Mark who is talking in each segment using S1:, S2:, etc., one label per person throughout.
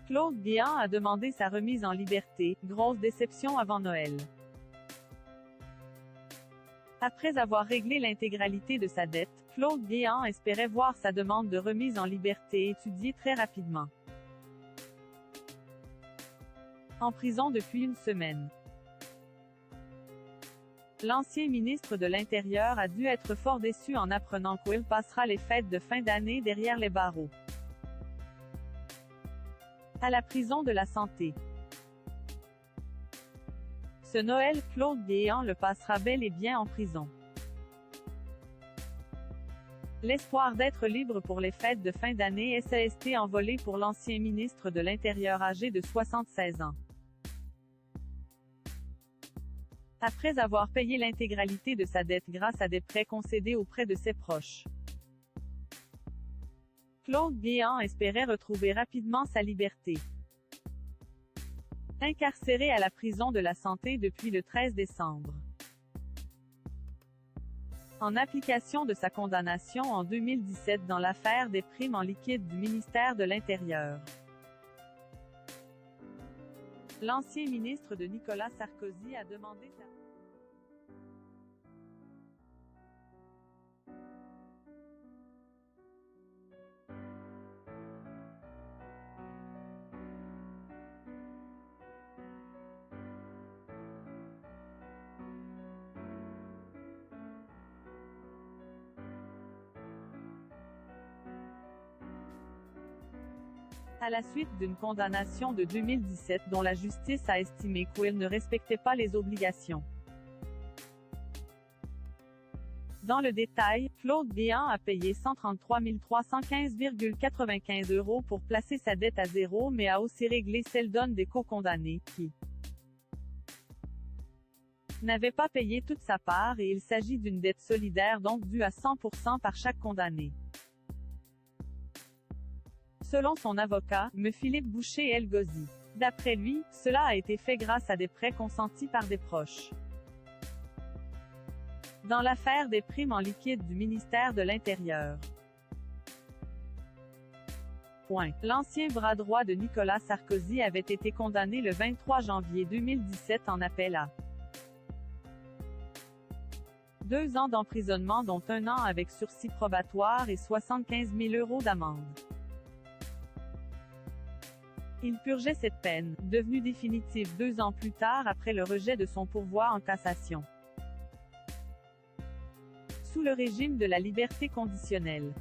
S1: Claude Guéant a demandé sa remise en liberté, grosse déception avant Noël. Après avoir réglé l'intégralité de sa dette, Claude Guéant espérait voir sa demande de remise en liberté étudiée très rapidement. En prison depuis une semaine. L'ancien ministre de l'Intérieur a dû être fort déçu en apprenant qu'il passera les fêtes de fin d'année derrière les barreaux. À la prison de la Santé. Ce Noël, Claude Guéant le passera bel et bien en prison. L'espoir d'être libre pour les fêtes de fin d'année s'est envolé pour l'ancien ministre de l'Intérieur âgé de 76 ans. Après avoir payé l'intégralité de sa dette grâce à des prêts concédés auprès de ses proches, Claude Guéant espérait retrouver rapidement sa liberté. Incarcéré à la prison de la Santé depuis le 13 décembre. En application de sa condamnation en 2017 dans l'affaire des primes en liquide du ministère de l'Intérieur. L'ancien ministre de Nicolas Sarkozy a demandé sa à la suite d'une condamnation de 2017 dont la justice a estimé qu'il ne respectait pas les obligations. Dans le détail, Claude Guéant a payé 133 315,95 € pour placer sa dette à zéro mais a aussi réglé celle d'un des co-condamnés, qui n'avait pas payé toute sa part et il s'agit d'une dette solidaire donc due à 100% par chaque condamné. Selon son avocat, M. Philippe Boucher-Elgozi. D'après lui, cela a été fait grâce à des prêts consentis par des proches. Dans l'affaire des primes en liquide du ministère de l'Intérieur. L'ancien bras droit de Nicolas Sarkozy avait été condamné le 23 janvier 2017 en appel à 2 ans d'emprisonnement dont 1 an avec sursis probatoire et 75 000 € d'amende. Il purgeait cette peine, devenue définitive 2 ans plus tard après le rejet de son pourvoi en cassation. Sous le régime de la liberté conditionnelle.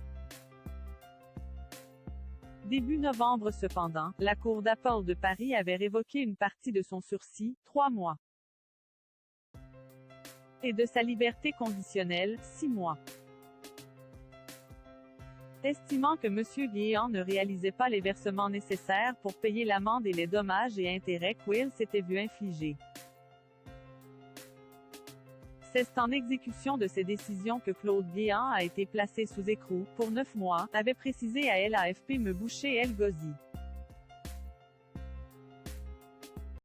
S1: Début novembre cependant, la Cour d'appel de Paris avait révoqué une partie de son sursis, 3 mois. Et de sa liberté conditionnelle, 6 mois. Estimant que M. Guéant ne réalisait pas les versements nécessaires pour payer l'amende et les dommages et intérêts qu'il s'était vu infliger. C'est en exécution de ces décisions que Claude Guéant a été placé sous écrou, pour 9 mois, avait précisé à l'AFP M. Boucher-Elgozi.